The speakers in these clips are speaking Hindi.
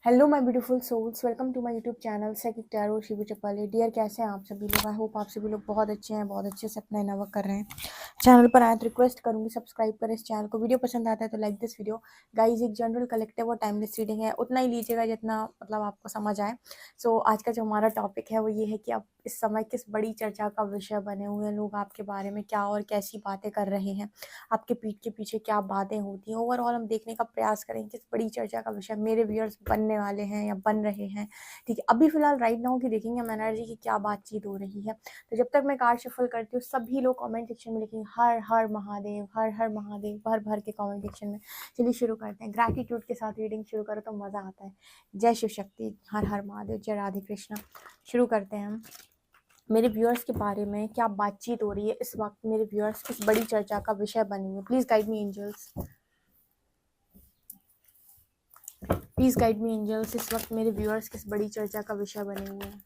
Hello my beautiful souls, welcome to my YouTube channel psychic tarot Shivi Chapale. Dear, कैसे हैं आप सभी लोग? आई होप आप सभी लोग बहुत अच्छे हैं, बहुत अच्छे से अपना इना वर्क कर रहे हैं। चैनल पर आए तो रिक्वेस्ट करूंगी सब्सक्राइब करें इस चैनल को। वीडियो पसंद आता है तो लाइक दिस वीडियो। गाइज, एक जनरल कलेक्टिव और टाइमलेस रीडिंग है, उतना ही लीजिएगा जितना मतलब आपको समझ आए। सो आज का जो हमारा टॉपिक है वो ये है कि आप इस समय किस बड़ी चर्चा का विषय बने हुए हैं। लोग आपके बारे में क्या और कैसी बातें कर रहे हैं, आपके पीठ के पीछे क्या बातें होती हैं। ओवरऑल हम देखने का प्रयास करें किस बड़ी चर्चा का विषय मेरे व्यूअर्स बनने वाले हैं या बन रहे हैं। ठीक है, अभी फिलहाल राइट नाउ की देखेंगे हम एनर्जी की क्या बातचीत हो रही है। तो जब तक मैं कार्ड शफल करती हूँ, सभी लोग कमेंट सेक्शन में लिखेंगे हर हर महादेव, हर हर महादेव, भर भर के कमेंट सेक्शन में। चलिए शुरू करते हैं। ग्रैटिट्यूड के साथ रीडिंग शुरू करो तो मज़ा आता है। जय शिव शक्ति, हर हर महादेव, जय राधे कृष्णा। शुरू करते हैं हम। मेरे व्यूअर्स के बारे में क्या बातचीत हो रही है इस वक्त, मेरे व्यूअर्स किस बड़ी चर्चा का विषय बने हुए। Please guide me angels, please guide me angels. इस वक्त मेरे व्यूअर्स किस बड़ी चर्चा का विषय बने हुए हैं।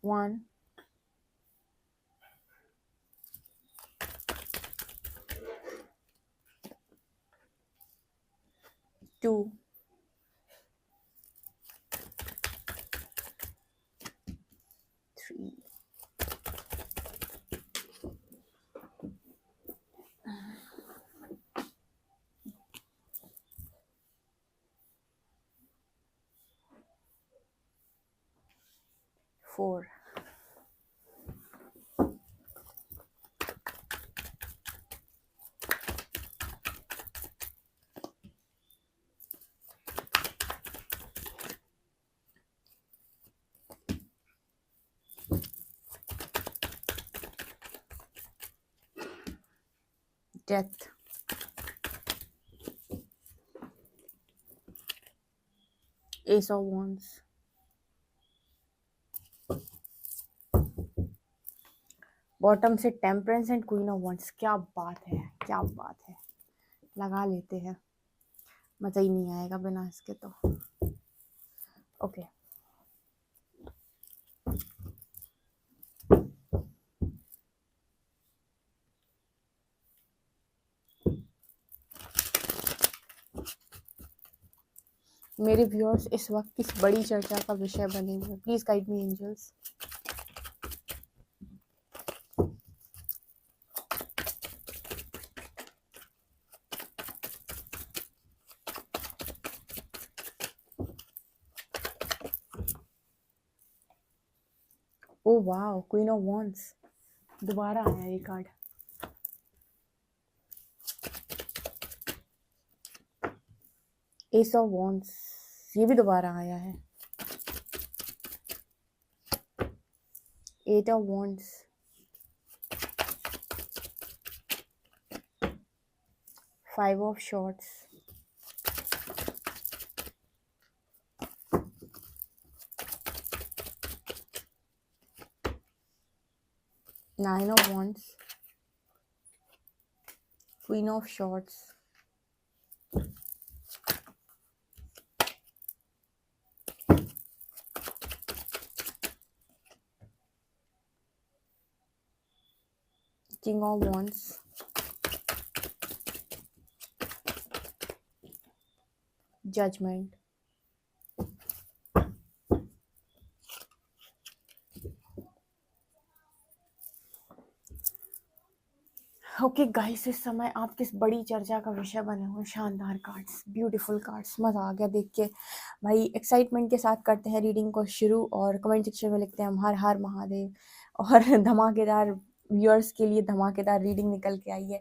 1 2 3 4 death, ace of wands, bottom से temperance and queen of wands। क्या बात है, क्या बात है। लगा लेते हैं, मजा ही नहीं आएगा बिना इसके तो। ओके, मेरे व्यूअर्स इस वक्त किस बड़ी चर्चा का विषय बने हुए। Please guide me angels. Oh wow, queen of wands दोबारा आया ये कार्ड। एस ऑफ wands ये भी दोबारा आया है। 8 of wands, 5 of swords, 9 of wands, queen of swords, king of wands, judgment। Okay guys, इस समय आप किस बड़ी चर्चा का विषय बने हुए। शानदार कार्ड्स, ब्यूटीफुल कार्ड्स, मजा आ गया देख के भाई। एक्साइटमेंट के साथ करते हैं रीडिंग को शुरू और कमेंट सेक्शन में लिखते हैं हम हर हर महादेव। और धमाकेदार व्यूअर्स के लिए धमाकेदार रीडिंग निकल के आई है।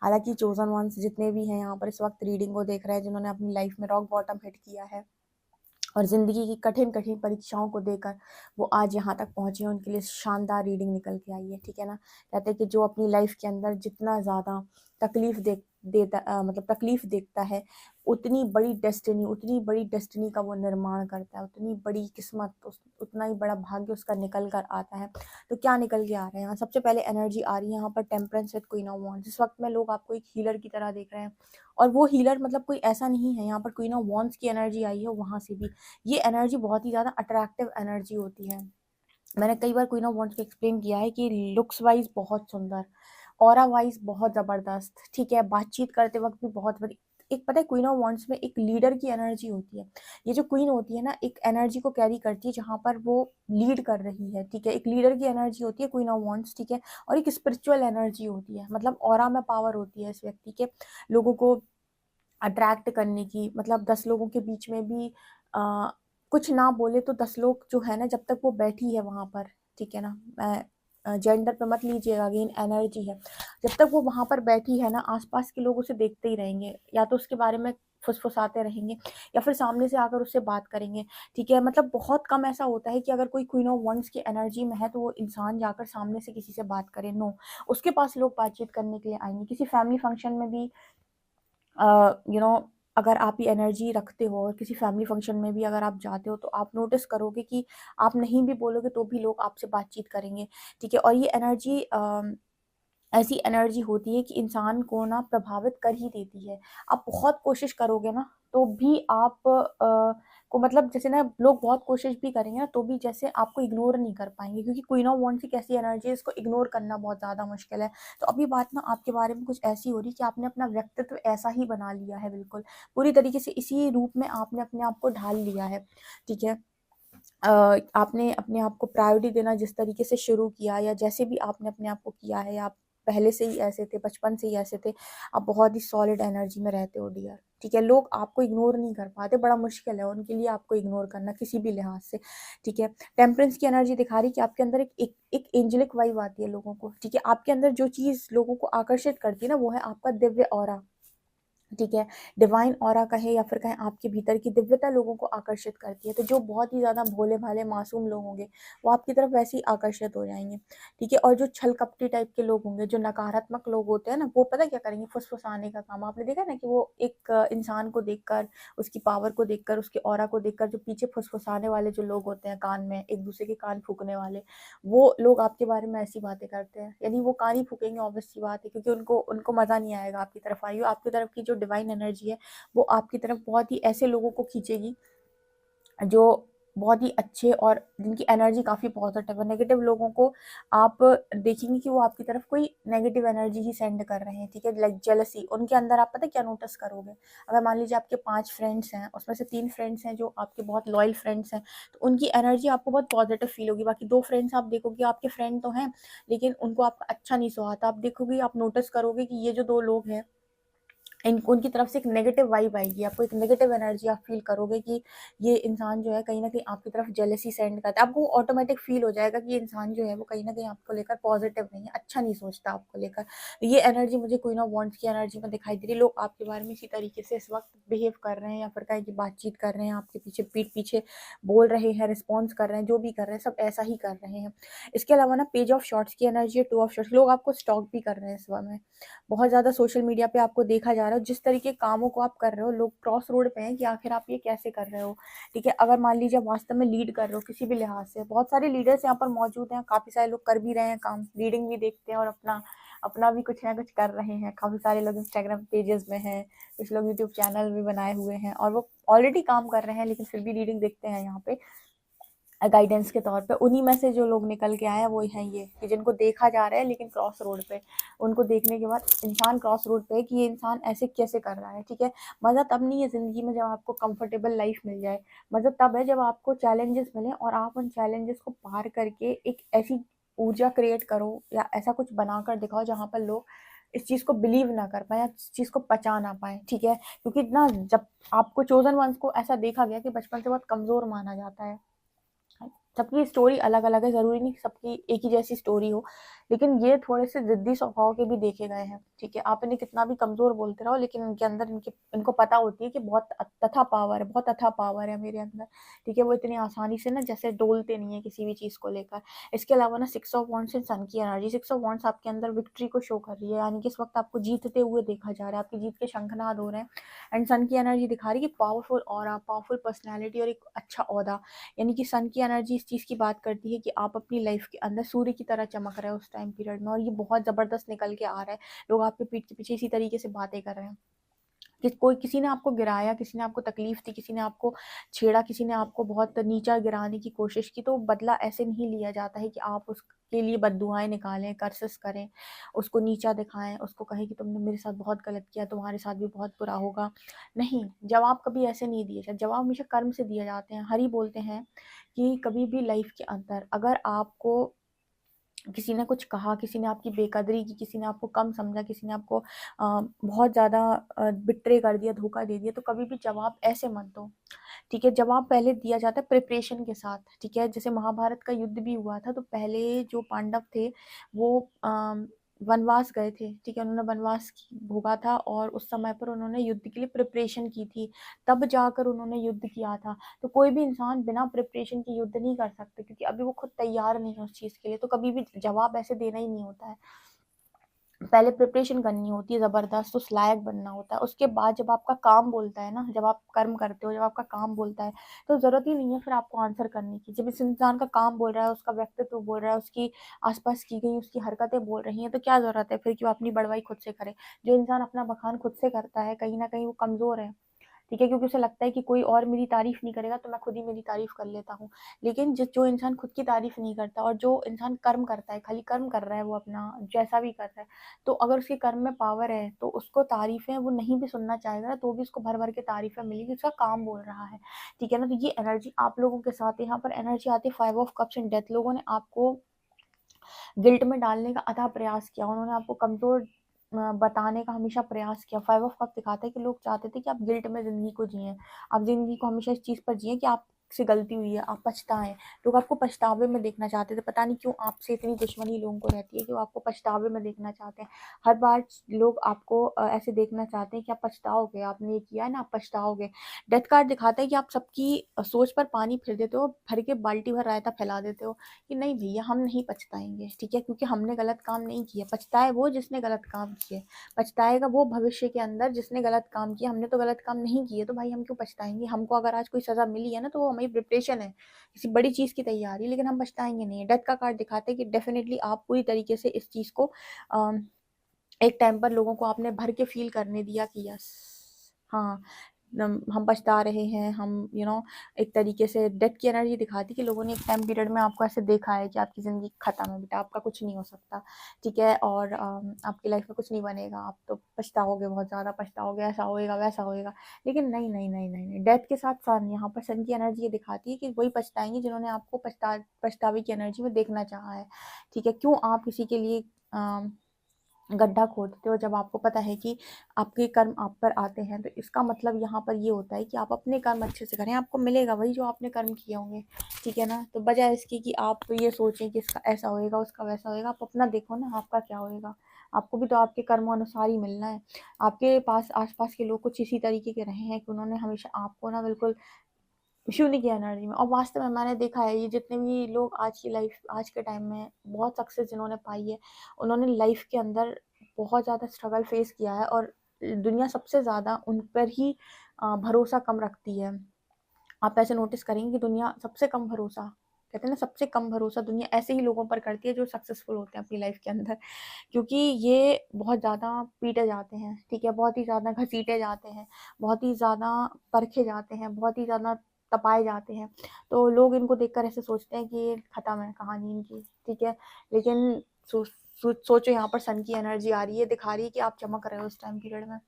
हालांकि चोजन वंस जितने भी हैं यहाँ पर इस वक्त रीडिंग को देख रहे हैं, जिन्होंने अपनी लाइफ में रॉक बॉटम हिट किया है और ज़िंदगी की कठिन कठिन परीक्षाओं को देकर वो आज यहाँ तक पहुँचे हैं, उनके लिए शानदार रीडिंग निकल के आई है। ठीक है ना। कहते हैं कि जो अपनी लाइफ के अंदर जितना ज़्यादा तकलीफ मतलब तकलीफ देखता है, उतनी बड़ी डेस्टिनी का वो निर्माण करता है, उतनी बड़ी किस्मत, उतना ही बड़ा भाग्य उसका निकल कर आता है। तो क्या निकल के आ रहे हैं यहाँ? सबसे पहले एनर्जी आ रही है यहाँ पर temperance with queen of wands। इस वक्त में लोग आपको एक हीलर की तरह देख रहे हैं, और वो हीलर मतलब कोई ऐसा नहीं है। यहाँ पर क्वीन ऑफ wands की एनर्जी आई है, वहाँ से भी ये एनर्जी बहुत ही ज़्यादा अट्रैक्टिव एनर्जी होती है। मैंने कई बार क्वीन ऑफ वॉन्ड्स को एक्सप्लेन किया है कि लुक्स वाइज बहुत सुंदर, ऑरा वाइज बहुत ज़बरदस्त, ठीक है, बातचीत करते वक्त भी बहुत बड़ी। एक पता है क्वीन ऑफ वॉन्ड्स में एक लीडर की एनर्जी होती है। ये जो क्वीन होती है ना, एक एनर्जी को कैरी करती है जहाँ पर वो लीड कर रही है, ठीक है, एक लीडर की एनर्जी होती है क्वीन ऑफ वॉन्ड्स, ठीक है। और एक स्पिरिचुअल एनर्जी होती है, मतलब ऑरा में पावर होती है इस व्यक्ति के, लोगों को अट्रैक्ट करने की। मतलब 10 लोगों के बीच में भी आ, कुछ ना बोले तो 10 लोग जो है ना, जब तक वो बैठी है वहां पर, ठीक है ना, मैं जेंडर पे मत लीजिएगा, अगेन एनर्जी है, जब तक वो वहां पर बैठी है ना, आसपास के लोग उसे देखते ही रहेंगे, या तो उसके बारे में फुसफुसाते रहेंगे, या फिर सामने से आकर उससे बात करेंगे, ठीक है। मतलब बहुत कम ऐसा होता है कि अगर कोई क्वीन ऑफ वंस की एनर्जी में है तो वो इंसान जाकर सामने से किसी से बात करे, नो, उसके पास लोग बातचीत करने के लिए आएंगे। किसी फैमिली फंक्शन में भी यू नो अगर आप ये एनर्जी रखते हो, और किसी फैमिली फंक्शन में भी अगर आप जाते हो, तो आप नोटिस करोगे कि आप नहीं भी बोलोगे तो भी लोग आपसे बातचीत करेंगे, ठीक है। और ये एनर्जी ऐसी एनर्जी होती है कि इंसान को ना प्रभावित कर ही देती है। आप बहुत कोशिश करोगे ना तो भी आप को, मतलब जैसे ना, लोग बहुत कोशिश भी करेंगे ना तो भी जैसे आपको इग्नोर नहीं कर पाएंगे, क्योंकि क्वीन ऑफ वॉन्ड्स एक ऐसी एनर्जी है, इसको इग्नोर करना बहुत ज़्यादा मुश्किल है। तो अभी बात ना आपके बारे में कुछ ऐसी हो रही कि आपने अपना व्यक्तित्व ऐसा ही बना लिया है, बिल्कुल पूरी तरीके से इसी रूप में आपने अपने आप को ढाल लिया है, ठीक है। आपने अपने आप को प्रायोरिटी देना जिस तरीके से शुरू किया, या जैसे भी आपने अपने आप को किया है, आप पहले से ही ऐसे थे, बचपन से ही ऐसे थे, आप बहुत ही सॉलिड एनर्जी में रहते हो डियर, ठीक है। लोग आपको इग्नोर नहीं कर पाते, बड़ा मुश्किल है उनके लिए आपको इग्नोर करना किसी भी लिहाज से, ठीक है। टेम्परेंस की एनर्जी दिखा रही कि आपके अंदर एक एंजेलिक वाइब आती है लोगों को, ठीक है। आपके अंदर जो चीज़ लोगों को आकर्षित करती है ना, वो है आपका दिव्य ऑरा, ठीक है। डिवाइन ऑरा कहे या फिर कहें आपके भीतर की दिव्यता लोगों को आकर्षित करती है। तो जो बहुत ही ज़्यादा भोले भाले मासूम लोग होंगे वो आपकी तरफ वैसे ही आकर्षित हो जाएंगे, ठीक है। और जो छल कपटी टाइप के लोग होंगे, जो नकारात्मक लोग होते हैं ना, वो पता क्या करेंगे, फुसफुसाने का काम। आपने देखा ना कि वो एक इंसान को देखकर, उसकी पावर को देखकर, उसके ऑरा को देखकर, जो पीछे फुसफुसाने वाले जो लोग होते हैं, कान में एक दूसरे के कान फूकने वाले, वो लोग आपके बारे में ऐसी बातें करते हैं। यानी वो कान ही फूकेंगे, ऑब्वियस सी बात है, क्योंकि उनको उनको मज़ा नहीं आएगा आपकी तरफ आई हो। आपकी तरफ की जो डिवाइन एनर्जी है वो आपकी तरफ बहुत ही ऐसे लोगों को खींचेगी जो बहुत ही अच्छे और जिनकी एनर्जी काफ़ी पॉजिटिव है। नेगेटिव लोगों को आप देखेंगे कि वो आपकी तरफ कोई नेगेटिव एनर्जी ही सेंड कर रहे हैं, ठीक है। लाइक जेलसी, उनके अंदर आप पता क्या नोटिस करोगे, अगर मान लीजिए आपके 5 फ्रेंड्स हैं, उसमें से 3 फ्रेंड्स हैं जो आपके बहुत लॉयल फ्रेंड्स हैं, तो उनकी एनर्जी आपको बहुत पॉजिटिव फील होगी। बाकी 2 फ्रेंड्स आप देखोगे, आपके फ्रेंड तो हैं लेकिन उनको आपका अच्छा नहीं सुहाता, आप देखोगे, आप नोटिस करोगे कि ये जो 2 लोग हैं, उनकी तरफ से एक नेगेटिव वाइब आएगी, आपको एक नेगेटिव एनर्जी आप फील करोगे कि ये इंसान जो है कहीं ना कहीं आपकी तरफ जेलसी सेंड करता है। आपको ऑटोमेटिक फील हो जाएगा कि ये इंसान जो है वो कहीं ना कहीं आपको लेकर पॉजिटिव नहीं है, अच्छा नहीं सोचता आपको लेकर। तो ये एनर्जी मुझे क्वीन ऑफ वॉन्ड्स की एनर्जी में दिखाई दे रही है। लोग आपके बारे में इसी तरीके से इस वक्त बिहेव कर रहे हैं, या फिर कहीं की बातचीत कर रहे हैं, आपके पीछे पीठ पीछे बोल रहे हैं, रिस्पॉन्स कर रहे हैं, जो भी कर रहे हैं सब ऐसा ही कर रहे हैं। इसके अलावा ना पेज ऑफ शॉर्ट्स की एनर्जी है, 2 ऑफ शॉर्ट्स, लोग आपको स्टॉक भी कर रहे हैं इस समय। बहुत ज़्यादा सोशल मीडिया पे आपको देखा जा रहा है, जिस तरीके के कामों को आप कर रहे हो, लोग क्रॉस रोड पे हैं कि आखिर आप ये कैसे कर रहे हो, ठीक है। अगर मान लीजिए वास्तव में लीड कर रहे हो किसी भी लिहाज से, बहुत सारे लीडर्स यहाँ पर मौजूद हैं, काफ़ी सारे लोग कर भी रहे हैं काम, रीडिंग भी देखते हैं और अपना अपना भी कुछ ना कुछ कर रहे हैं। काफ़ी सारे लोग इंस्टाग्राम पेजेस में हैं, कुछ लोग यूट्यूब चैनल भी बनाए हुए हैं, और वो ऑलरेडी काम कर रहे हैं लेकिन फिर भी रीडिंग देखते हैं यहाँ पे गाइडेंस के तौर पे। उन्हीं में से जो लोग निकल के आए हैं वो हैं ये, कि जिनको देखा जा रहा है लेकिन क्रॉस रोड पे, उनको देखने के बाद इंसान क्रॉस रोड पे है कि ये इंसान ऐसे कैसे कर रहा है, ठीक है। मज़ा तब नहीं है ज़िंदगी में जब आपको कंफर्टेबल लाइफ मिल जाए, मज़ा तब है जब आपको चैलेंजेस मिले और आप उन चैलेंजेस को पार करके एक ऐसी ऊर्जा क्रिएट करो या ऐसा कुछ बनाकर दिखाओ जहाँ पर लोग इस चीज़ को बिलीव ना कर पाए या इस चीज़ को पचा ना पाए, ठीक है। क्योंकि ना जब आपको चोजन वंस को ऐसा देखा गया कि बचपन से बहुत कमज़ोर माना जाता है, सबकी स्टोरी अलग अलग है, ज़रूरी नहीं सबकी एक ही जैसी स्टोरी हो, लेकिन ये थोड़े से ज़िद्दी स्वभाव के भी देखे गए हैं, ठीक है। आप इन्हें कितना भी कमज़ोर बोलते रहो लेकिन इनके अंदर इनको पता होती है कि बहुत तथा पावर है, बहुत अथा पावर है मेरे अंदर, ठीक है। वो इतनी आसानी से ना जैसे डोलते नहीं है किसी भी चीज़ को लेकर। इसके अलावा ना 6 ऑफ वॉन्ड्स एंड सन की एनर्जी, 6 ऑफ वॉन्ड्स आपके अंदर विक्ट्री को शो कर रही है, यानी कि इस वक्त आपको जीतते हुए देखा जा रहा है, आपकी जीत के शंखनाद हो रहे हैं। एंड सन की एनर्जी दिखा रही है कि पावरफुल ऑरा, पावरफुल पर्सनैलिटी और एक अच्छा ओहदा, यानी कि सन की एनर्जी इस चीज़ की बात करती है कि आप अपनी लाइफ के अंदर सूर्य की तरह चमक रहे हो उस टाइम पीरियड में, और ये बहुत ज़बरदस्त निकल के आ रहा है। लोग आपके पीठ के पीछे इसी तरीके से बातें कर रहे हैं, कि कोई किसी ने आपको गिराया, किसी ने आपको तकलीफ दी, किसी ने आपको छेड़ा, किसी ने आपको बहुत नीचा गिराने की कोशिश की, तो बदला ऐसे नहीं लिया जाता है कि आप उसके लिए बद्दुआएं निकालें, कर्सेस करें, उसको नीचा दिखाएं, उसको कहें कि तुमने मेरे साथ बहुत गलत किया, तुम्हारे साथ भी बहुत बुरा होगा। नहीं, जवाब कभी ऐसे नहीं दिए जाते, जवाब हमेशा कर्म से दिए जाते हैं। हरि बोलते हैं कि कभी भी लाइफ के अंदर अगर आपको किसी ने कुछ कहा, किसी ने आपकी बेकदरी की, किसी ने आपको कम समझा, किसी ने आपको बहुत ज़्यादा बिट्रे कर दिया, धोखा दे दिया, तो कभी भी जवाब ऐसे मत दो। ठीक है, जवाब पहले दिया जाता है प्रिपरेशन के साथ। ठीक है, जैसे महाभारत का युद्ध भी हुआ था, तो पहले जो पांडव थे वो वनवास गए थे। ठीक है, उन्होंने वनवास भोगा था और उस समय पर उन्होंने युद्ध के लिए प्रिपरेशन की थी, तब जाकर उन्होंने युद्ध किया था। तो कोई भी इंसान बिना प्रिपरेशन के युद्ध नहीं कर सकते, क्योंकि अभी वो खुद तैयार नहीं है उस चीज़ के लिए। तो कभी भी जवाब ऐसे देना ही नहीं होता है, पहले प्रिपरेशन करनी होती है ज़बरदस्त, उस लायक बनना होता है। उसके बाद जब आपका काम बोलता है ना, जब आप कर्म करते हो, जब आपका काम बोलता है, तो ज़रूरत ही नहीं है फिर आपको आंसर करने की। जब इस इंसान का काम बोल रहा है, उसका व्यक्तित्व बोल रहा है, उसकी आसपास की गई उसकी हरकतें बोल रही हैं, तो क्या ज़रूरत है फिर कि वो अपनी बड़वाई खुद से करे। जो इंसान अपना बखान खुद से करता है, कहीं ना कहीं वो कमज़ोर है। ठीक है, क्योंकि उसे लगता है कि कोई और मेरी तारीफ नहीं करेगा, तो मैं खुद ही मेरी तारीफ कर लेता हूँ। लेकिन जो इंसान खुद की तारीफ नहीं करता, और जो इंसान कर्म करता है, खाली कर्म कर रहा है, वो अपना जैसा भी कर रहा है, तो अगर उसके कर्म में पावर है, तो उसको तारीफें वो नहीं भी सुनना चाहेगा ना, तो भी उसको भर भर के तारीफें मिलेगी, उसका काम बोल रहा है। ठीक है ना, तो ये एनर्जी आप लोगों के साथ है। यहाँ पर एनर्जी आती है 5 ऑफ कप्स एंड डेथ। लोगों ने आपको गिल्ट में डालने का अथाह प्रयास किया, उन्होंने आपको कमजोर बताने का हमेशा प्रयास किया। 5 ऑफ कप दिखाता है कि लोग चाहते थे कि आप गिल्ट में जिंदगी को जिए, आप जिंदगी को हमेशा इस चीज पर जिए कि आपसे गलती हुई है, आप पछताएं। लोग आपको पछतावे में देखना चाहते थे, पता नहीं क्यों आपसे इतनी दुश्मनी लोगों को रहती है कि वो आपको पछतावे में देखना चाहते हैं। हर बार लोग आपको ऐसे देखना चाहते हैं कि आप पछताओगे, आपने ये किया है ना, आप पछताओगे। डेथ कार्ड दिखाता है कि आप सबकी सोच पर पानी फिर देते हो, भर के बाल्टी भर रायता फैला देते हो कि नहीं भैया हम नहीं पछताएंगे। ठीक है, क्योंकि हमने गलत काम नहीं किया। पछताए वो जिसने गलत काम किए, पछताएगा वो भविष्य के अंदर जिसने गलत काम किया। हमने तो गलत काम नहीं किए, तो भाई हम क्यों पछताएंगे। हमको अगर आज कोई सजा मिली है ना, तो वो हमारी प्रिपरेशन है, किसी बड़ी चीज की तैयारी, लेकिन हम पछताएंगे नहीं। डेथ का कार्ड दिखाते हैं कि डेफिनेटली आप पूरी तरीके से इस चीज को एक टाइम पर लोगों को आपने भर के फील करने दिया कि यस, हाँ, हम पछता रहे हैं, हम एक तरीके से डेथ की एनर्जी दिखाती कि लोगों ने एक टाइम पीरियड में आपको ऐसे देखा है कि आपकी ज़िंदगी खत्म है बेटा, आपका कुछ नहीं हो सकता। ठीक है, और आपकी लाइफ में कुछ नहीं बनेगा, आप तो पछताओगे, बहुत ज़्यादा पछताओगे, ऐसा होएगा वैसा होएगा। लेकिन नहीं नहीं नहीं नहीं नहीं, डेथ के साथ सन, यहाँ पर सन की एनर्जी ये दिखाती है कि वही पछताएंगे जिन्होंने आपको पछतावे की एनर्जी में देखना चाहा है। ठीक है, क्यों आप किसी के लिए गड्ढा खोदते हो जब आपको पता है कि आपके कर्म आप पर आते हैं। तो इसका मतलब यहाँ पर ये होता है कि आप अपने कर्म अच्छे से करें, आपको मिलेगा वही जो आपने कर्म किए होंगे। ठीक है ना, तो बजाय इसकी कि आप ये सोचें कि इसका ऐसा होएगा, उसका वैसा होएगा, आप अपना देखो ना आपका क्या होएगा। आपको भी तो आपके कर्मों अनुसार ही मिलना है। आपके पास आसपास के लोग कुछ इसी तरीके के रहे हैं कि उन्होंने हमेशा आपको ना बिल्कुल शून्य की एनर्जी में, और वास्तव में मैंने देखा है ये जितने भी लोग आज की लाइफ, आज के टाइम में बहुत सक्सेस जिन्होंने पाई है, उन्होंने लाइफ के अंदर बहुत ज़्यादा स्ट्रगल फेस किया है, और दुनिया सबसे ज़्यादा उन पर ही भरोसा कम रखती है। आप ऐसे नोटिस करेंगे कि दुनिया सबसे कम भरोसा, कहते हैं ना, सबसे कम भरोसा दुनिया ऐसे ही लोगों पर करती है जो सक्सेसफुल होते हैं अपनी लाइफ के अंदर, क्योंकि ये बहुत ज़्यादा पीटे जाते हैं। ठीक है, बहुत ही ज़्यादा घसीटे जाते हैं, बहुत ही ज़्यादा परखे जाते हैं, बहुत ही ज़्यादा तपाए जाते हैं। तो लोग इनको देखकर ऐसे सोचते हैं कि ये खत्म है कहानी इनकी। ठीक है, लेकिन सोचो यहाँ पर सन की एनर्जी आ रही है, दिखा रही है कि आप चमक रहे हो इस टाइम पीरियड में।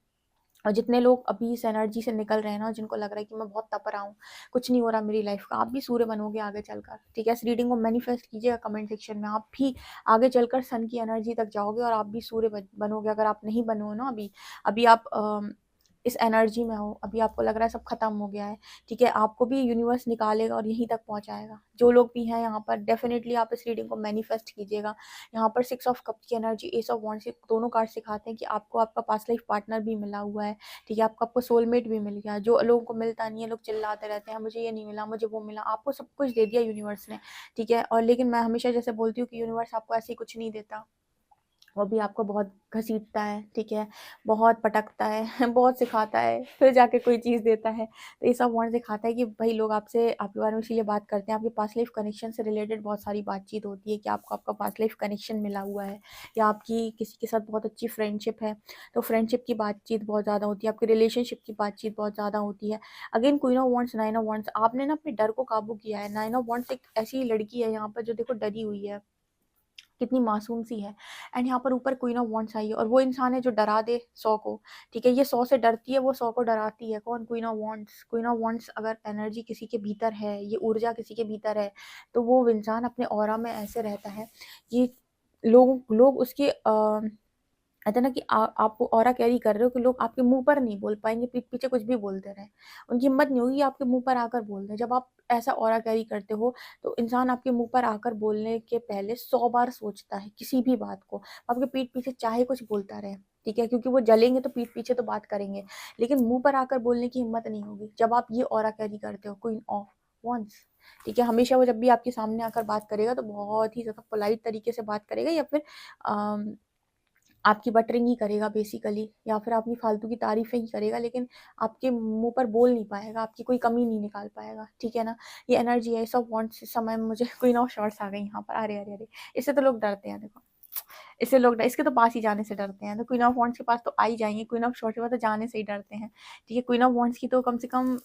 और जितने लोग अभी इस एनर्जी से निकल रहे हैं ना, जिनको लग रहा है कि मैं बहुत तप रहा हूँ, कुछ नहीं हो रहा मेरी लाइफ का, आप भी सूर्य बनोगे आगे चलकर। ठीक है, इस रीडिंग को मैनिफेस्ट कीजिएगा कमेंट सेक्शन में, आप भी आगे चलकर सन की एनर्जी तक जाओगे और आप भी सूर्य बनोगे। अगर आप नहीं बनो ना अभी, अभी आप इस एनर्जी में हो, अभी आपको लग रहा है सब खत्म हो गया है। ठीक है, आपको भी यूनिवर्स निकालेगा और यहीं तक पहुंचाएगा। जो लोग भी हैं यहाँ पर, डेफिनेटली आप इस रीडिंग को मैनिफेस्ट कीजिएगा। यहाँ पर 6 ऑफ कप की एनर्जी, एस ऑफ वॉन्ड्स, दोनों कार्ड सिखाते हैं कि आपको आपका पास्ट लाइफ पार्टनर भी मिला हुआ है। ठीक है, आपको सोलमेट भी मिल गया। जो लोगों को मिलता नहीं है, लोग चिल्लाते रहते हैं मुझे ये नहीं मिला, मुझे वो मिला, आपको सब कुछ दे दिया यूनिवर्स ने। ठीक है, और लेकिन मैं हमेशा जैसे बोलती हूँ कि यूनिवर्स आपको ऐसे ही कुछ नहीं देता, वो भी आपको बहुत घसीटता है, ठीक है, बहुत पटकता है, बहुत सिखाता है, फिर जाके कोई चीज़ देता है। तो ये सब वर्ड दिखाता है कि भाई लोग आपसे आपके बारे में इसीलिए बात करते हैं। आपके पास्ट लाइफ कनेक्शन से रिलेटेड बहुत सारी बातचीत होती है कि आपको आपका पास्ट लाइफ कनेक्शन मिला हुआ है, या आपकी किसी के साथ बहुत अच्छी फ्रेंडशिप है, तो फ्रेंडशिप की बातचीत बहुत ज़्यादा होती है, आपकी रिलेशनशिप की बातचीत बहुत ज़्यादा होती है। Again queen of wands, nine of wands, आपने ना अपने डर को काबू किया है। नाइन ऑफ वांड्स एक ऐसी लड़की है यहाँ पर जो देखो डरी हुई है, कितनी मासूम सी है। एंड यहाँ पर ऊपर क्वीन ऑफ वांड्स आई है, और वो इंसान है जो डरा दे 100 को, ठीक है, ये 100 से डरती है, वो 100 को डराती है। कौन? Queen of wands. Queen of wands अगर एनर्जी किसी के भीतर है, ये ऊर्जा किसी के भीतर है, तो वो इंसान अपने ऑरा में ऐसे रहता है कि लोग लोग उसके कहते हैं ना कि आप वो ऑरा कैरी कर रहे हो कि लोग आपके मुंह पर नहीं बोल पाएंगे, पीठ पीछे कुछ भी बोलते रहे, उनकी हिम्मत नहीं होगी आपके मुंह पर आकर बोल दे। जब आप ऐसा ऑरा कैरी करते हो तो इंसान आपके मुंह पर आकर बोलने के पहले 100 बार सोचता है किसी भी बात को। आपके पीठ पीछे चाहे कुछ बोलता रहे, ठीक है, क्योंकि वो जलेंगे तो पीठ पीछे तो बात करेंगे, लेकिन मुंह पर आकर बोलने की हिम्मत नहीं होगी जब आप ये ऑरा कैरी करते हो, क्वीन ऑफ वॉन्ड्स, ठीक है। हमेशा वो जब भी आपके सामने आकर बात करेगा तो बहुत ही ज्यादा पोलाइट तरीके से बात करेगा, या फिर आपकी बटरिंग ही करेगा बेसिकली, या फिर आपकी फालतू की तारीफें ही करेगा, लेकिन आपके मुंह पर बोल नहीं पाएगा, आपकी कोई कमी नहीं निकाल पाएगा, ठीक है ना। ये एनर्जी है। सब वांट्स इस समय में मुझे क्वीन ऑफ शॉर्ट्स आ गई यहाँ पर। अरे अरे अरे, इससे तो लोग डरते हैं, देखो, इससे लोग इसके तो पास ही जाने से डरते हैं। तो क्वीन ऑफ वांट्स के पास तो आ ही जाएंगे, क्वीन ऑफ शॉर्ट्स के पास तो जाने से ही डरते हैं, ठीक है। क्वीन ऑफ वांट्स की तो कम से कम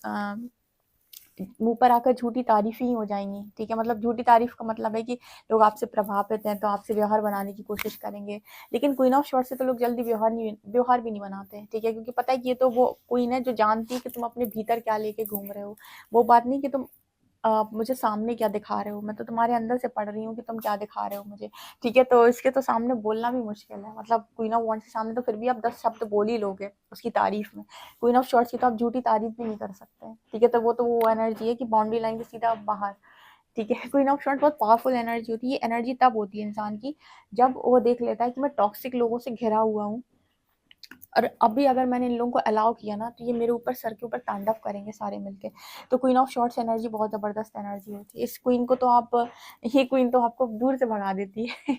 मुंह पर आकर झूठी तारीफ ही हो जाएंगी, ठीक है। मतलब झूठी तारीफ का मतलब है कि लोग आपसे प्रभावित हैं तो आपसे व्यवहार बनाने की कोशिश करेंगे, लेकिन क्वीन ऑफ शॉर्ट्स से तो लोग जल्दी व्यवहार भी नहीं बनाते, ठीक है, क्योंकि पता है कि ये तो वो क्वीन है जो जानती है कि तुम अपने भीतर क्या लेके घूम रहे हो। वो बात नहीं कि तुम मुझे सामने क्या दिखा रहे हो, मैं तो तुम्हारे अंदर से पढ़ रही हूँ कि तुम क्या दिखा रहे हो मुझे, ठीक है। तो इसके तो सामने बोलना भी मुश्किल है, मतलब क्वीन ऑफ वॉन्ड्स के सामने तो फिर भी आप 10 शब्द बोल ही लोगे उसकी तारीफ में। क्वीन ऑफ शॉर्ट्स की तो आप झूठी तारीफ भी नहीं कर सकते, ठीक है। तो वो एनर्जी है कि बाउंड्री लाइन के सीधा बाहर, ठीक है। क्वीन ऑफ शॉर्ट्स बहुत पावरफुल एनर्जी होती है। ये एनर्जी तब होती है इंसान की जब वो देख लेता है कि मैं टॉक्सिक लोगों से घिरा हुआ हूँ, और अभी अगर मैंने इन लोगों को अलाउ किया ना तो ये मेरे ऊपर, सर के ऊपर तांडव करेंगे सारे मिलके। तो क्वीन ऑफ शॉर्ट्स एनर्जी बहुत जबरदस्त एनर्जी होती है। इस क्वीन को तो आप, ये क्वीन तो आपको दूर से भगा देती है।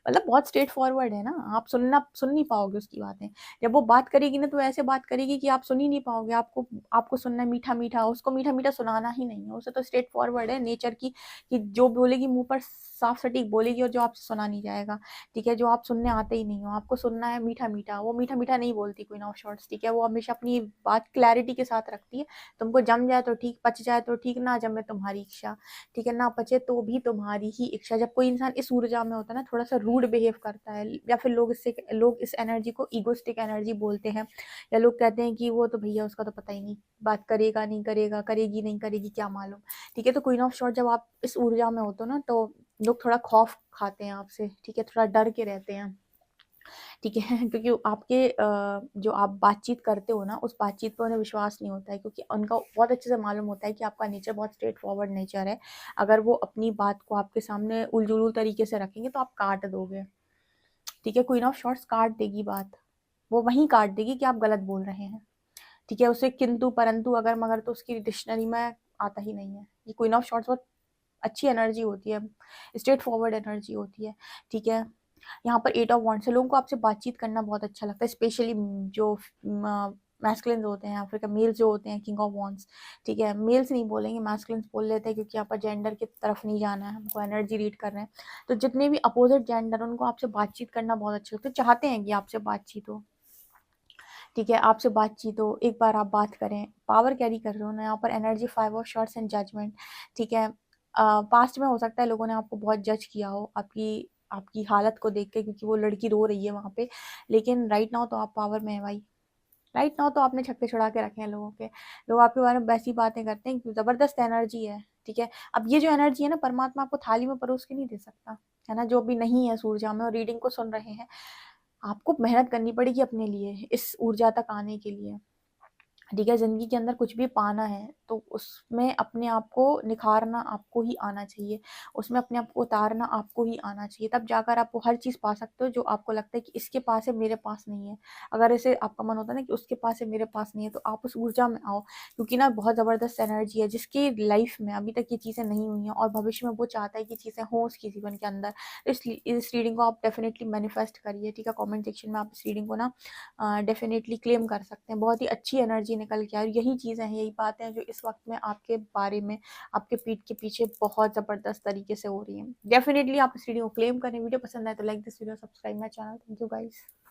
मतलब बहुत स्ट्रेट फॉरवर्ड है ना, आप सुन नहीं पाओगे उसकी बातें। जब वो बात करेगी ना तो ऐसे बात करेगी कि आप सुन ही नहीं पाओगे। आपको आपको सुनना है मीठा मीठा, उसको मीठा मीठा सुनाना ही नहीं है। उसे तो स्ट्रेट फॉरवर्ड है नेचर की, कि जो बोलेगी मुंह पर साफ सटीक बोलेगी, और जो आपसे सुना नहीं जाएगा, ठीक है। जो आप सुनने आते ही नहीं हो, आपको सुनना है मीठा मीठा, वो मीठा मीठा नहीं बोलती क्वीन ऑफ शॉर्ट्स, ठीक है। वो हमेशा अपनी बात क्लैरिटी के साथ रखती है। तुमको जम जाए तो ठीक, पच जाए तो ठीक, ना जमे तुम्हारी इच्छा, ठीक है, ना पचे तो भी तुम्हारी ही इच्छा। जब कोई इंसान इस ऊर्जा में होता है ना, थोड़ा सा रूड बिहेव करता है, या फिर लोग इस एनर्जी को ईगोस्टिक एनर्जी बोलते हैं, या लोग कहते हैं कि वो तो भैया उसका तो पता ही नहीं, बात करेगा नहीं करेगा, करेगी नहीं करेगी, क्या मालूम, ठीक है। तो क्वीन ऑफ शॉर्ट जब आप इस ऊर्जा में होते हो ना, तो लोग थोड़ा खौफ खाते हैं आपसे, ठीक है, थोड़ा डर के रहते हैं, ठीक है। क्योंकि आपके जो आप बातचीत करते हो ना, उस बातचीत पर उन्हें विश्वास नहीं होता है, क्योंकि उनका बहुत अच्छे से मालूम होता है कि आपका नेचर बहुत स्ट्रेट फॉरवर्ड नेचर है। अगर वो अपनी बात को आपके सामने उलझुल तरीके से रखेंगे तो आप काट दोगे, ठीक है। क्वीन ऑफ शॉर्ट्स काट देगी बात, वो वहीं काट देगी कि आप गलत बोल रहे हैं, ठीक है। उसे किंतु परंतु अगर मगर तो उसकी डिक्शनरी में आता ही नहीं है। ये क्वीन ऑफ शॉर्ट्स बहुत अच्छी एनर्जी होती है, स्ट्रेट फॉरवर्ड एनर्जी होती है, ठीक है। यहाँ पर 8 ऑफ वांड्स है। लोगों को आपसे बातचीत करना बहुत अच्छा लगता है, स्पेशली जो मैस्कुलिन्स होते हैं, अफ्रीका मेल्स जो होते हैं, किंग ऑफ वांड्स, ठीक है। मेल्स नहीं बोलेंगे, मैस्कुलिन्स बोल लेते हैं, क्योंकि यहाँ पर जेंडर की तरफ नहीं जाना है, हमको एनर्जी रीड कर रहे हैं। तो जितने भी अपोजिट जेंडर, उनको आपसे बातचीत करना बहुत अच्छा लगता है, चाहते हैं कि आपसे बातचीत हो, ठीक है, आपसे बातचीत हो, एक बार आप बात करें। पावर कैरी कर रहे हो ना यहाँ पर, energy 5 of swords and judgement, ठीक है। पास्ट में हो सकता है लोगों ने आपको बहुत जज किया हो, आपकी आपकी हालत को देख के, क्योंकि वो लड़की रो रही है वहाँ पे, लेकिन राइट नाउ तो आप पावर में है भाई। राइट नाउ तो आपने छक्के छुड़ा के रखे हैं लोगों के। लोग आपके बारे में वैसी बातें करते हैं कि जबरदस्त एनर्जी है, ठीक है। अब ये जो एनर्जी है ना, परमात्मा आपको थाली में परोस के नहीं दे सकता, है ना। जो भी नहीं है सूरजा में और रीडिंग को सुन रहे हैं, आपको मेहनत करनी पड़ेगी अपने लिए इस ऊर्जा तक आने के लिए, ठीक है, ज़िंदगी के अंदर कुछ भी पाना है तो उसमें अपने आप को निखारना आपको ही आना चाहिए, उसमें अपने आप को उतारना आपको ही आना चाहिए, तब जाकर आप वो हर चीज़ पा सकते हो जो आपको लगता है कि इसके पास है मेरे पास नहीं है। अगर ऐसे आपका मन होता है ना कि उसके पास है मेरे पास नहीं है, तो आप उस ऊर्जा में आओ, क्योंकि ना बहुत ज़बरदस्त एनर्जी है जिसकी लाइफ में अभी तक ये चीज़ें नहीं हुई हैं और भविष्य में वो चाहता है कि चीज़ें हों उसके जीवन के अंदर। इस रीडिंग को आप डेफ़िनेटली मैनिफेस्ट करिए, ठीक है? कमेंट सेक्शन में आप इस रीडिंग को ना डेफ़िनेटली क्लेम कर सकते हैं। बहुत ही अच्छी एनर्जी निकल के आ रही है, यही चीज़ें हैं, यही बातें हैं जो इस वक़्त में आपके बारे में, आपके पीठ के पीछे बहुत ज़बरदस्त तरीके से हो रही हैं। डेफ़िनेटली आप इस वीडियो को क्लेम करें। वीडियो पसंद आए तो like this video, subscribe my channel. Thank you guys.